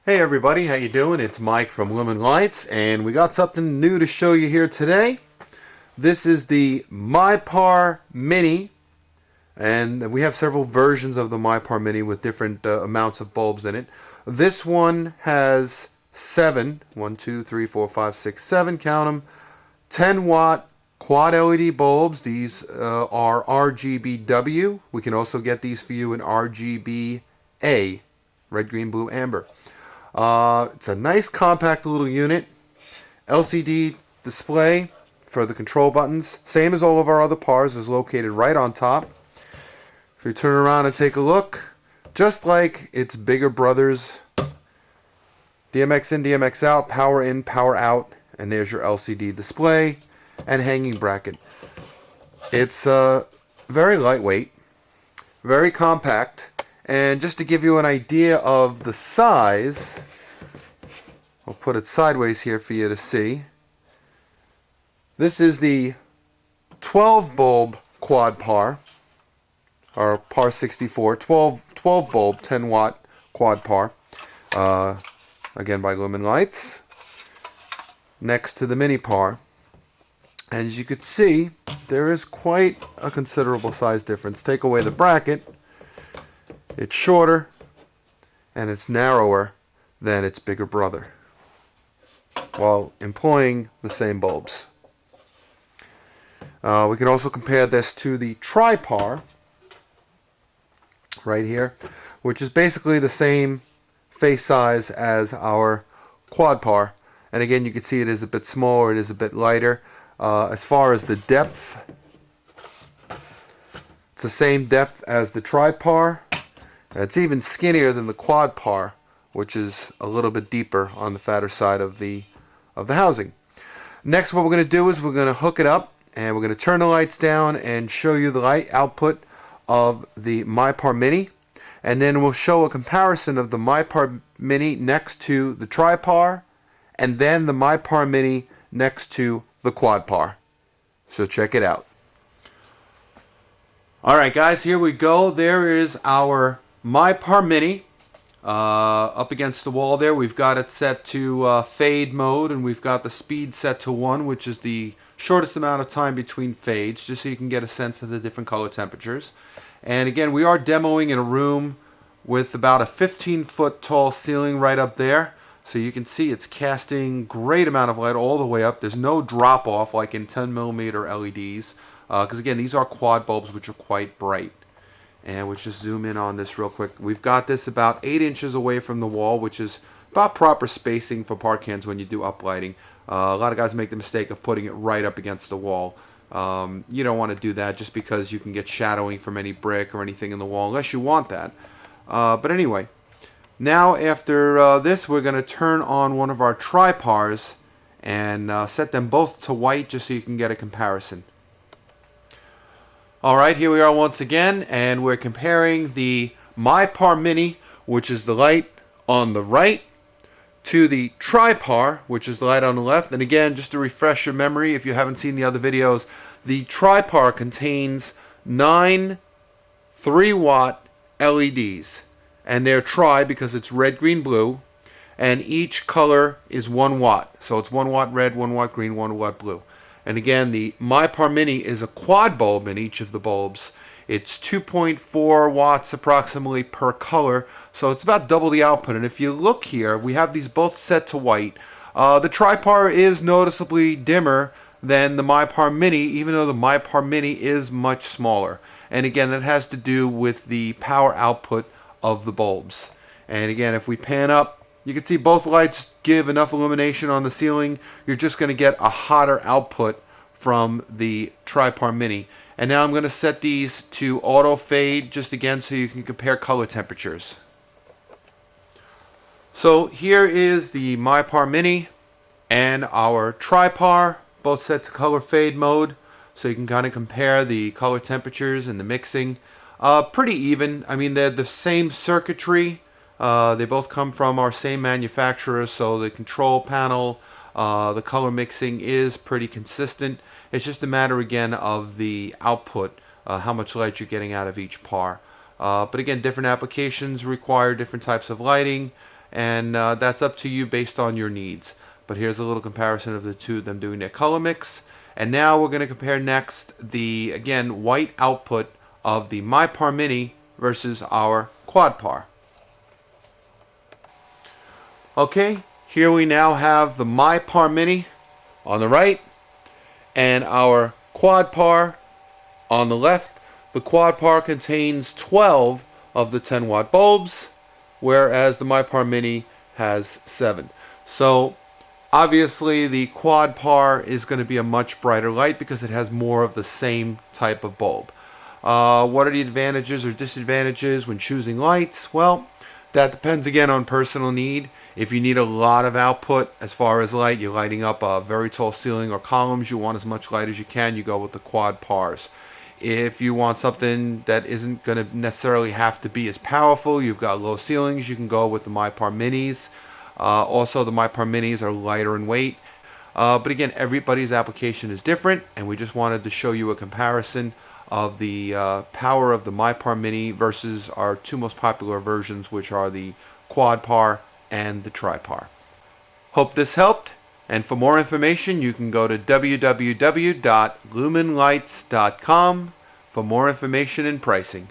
Hey everybody, how you doing? It's Mike from Luminlights, and we got something new to show you here today. This is the MyPar Mini, and we have several versions of the MyPar Mini with different amounts of bulbs in it. This one has 7, 1, 2, 3, 4, 5, 6, 7, count them, 10 watt quad LED bulbs. These are RGBW. We can also get these for you in RGBA, red, green, blue, amber. It's a nice compact little unit. LCD display for the control buttons. Same as all of our other pars, is located right on top. If you turn around and take a look, just like its bigger brothers, DMX in, DMX out, power in, power out, and there's your LCD display and hanging bracket. It's very lightweight, very compact. And just to give you an idea of the size, I'll put it sideways here for you to see. This is the 12 bulb QuadPar, or Par 64, 12 bulb, 10 watt QuadPar, again by Luminlights, next to the Mini Par. And as you can see, there is quite a considerable size difference. Take away the bracket, it's shorter and it's narrower than its bigger brother, while employing the same bulbs. We can also compare this to the TriPar right here, which is basically the same face size as our QuadPar. And again, you can see it is a bit smaller, it is a bit lighter. As far as the depth, it's the same depth as the TriPar. It's even skinnier than the QuadPar, which is a little bit deeper on the fatter side of the housing. Next, what we're going to do is we're going to hook it up, and we're going to turn the lights down and show you the light output of the MyPar Mini, and then we'll show a comparison of the MyPar Mini next to the TriPar, and then the MyPar Mini next to the QuadPar. So check it out. Alright guys, here we go. There is our MyPar Mini up against the wall there. We've got it set to fade mode, and we've got the speed set to 1, which is the shortest amount of time between fades, just so you can get a sense of the different color temperatures. And again, we are demoing in a room with about a 15-foot tall ceiling right up there. So you can see it's casting great amount of light all the way up. There's no drop off like in 10mm LEDs, because again, these are quad bulbs, which are quite bright. And we'll just zoom in on this real quick. We've got this about 8 inches away from the wall, which is about proper spacing for par cans when you do uplighting. A lot of guys make the mistake of putting it right up against the wall. You don't want to do that, just because you can get shadowing from any brick or anything in the wall, unless you want that. But anyway, now after this, we're going to turn on one of our TriPars and set them both to white, just so you can get a comparison. Alright, here we are once again, and we're comparing the MyPar Mini, which is the light on the right, to the TriPar, which is the light on the left. And again, just to refresh your memory, if you haven't seen the other videos, the TriPar contains 9 3-watt LEDs. And they're tri because it's red, green, blue, and each color is 1 watt. So it's 1 watt red, 1 watt green, 1 watt blue. And again, the MyPar Mini is a quad bulb in each of the bulbs. It's 2.4 watts approximately per color, so it's about double the output. And if you look here, we have these both set to white. The TriPar is noticeably dimmer than the MyPar Mini, even though the MyPar Mini is much smaller. And again, that has to do with the power output of the bulbs. And again, if we pan up, you can see both lights give enough illumination on the ceiling. You're just going to get a hotter output from the TriPar Mini. And now I'm going to set these to auto fade, just again so you can compare color temperatures. So here is the MyPar Mini and our TriPar, both set to color fade mode, so you can kind of compare the color temperatures and the mixing. Pretty even. I mean, they're the same circuitry. They both come from our same manufacturer, so the control panel, the color mixing is pretty consistent. It's just a matter again of the output, how much light you're getting out of each par. But again, different applications require different types of lighting, and that's up to you based on your needs. But here's a little comparison of the two of them doing their color mix. And now we're going to compare next the, again, white output of the MyPar Mini versus our QuadPar. Okay, here we now have the MyPar Mini on the right and our QuadPar on the left. The QuadPar contains 12 of the 10 watt bulbs, whereas the MyPar Mini has 7. So obviously the QuadPar is going to be a much brighter light because it has more of the same type of bulb. What are the advantages or disadvantages when choosing lights? Well, that depends again on personal need. If you need a lot of output as far as light, you're lighting up a very tall ceiling or columns, you want as much light as you can, you go with the QuadPars. If you want something that isn't going to necessarily have to be as powerful, you've got low ceilings, you can go with the MyPar Minis. Also, the MyPar Minis are lighter in weight. But again, everybody's application is different, and we just wanted to show you a comparison of the power of the MyPar Mini versus our two most popular versions, which are the QuadPar and the TriPar. Hope this helped, and for more information you can go to www.luminlights.com for more information and pricing.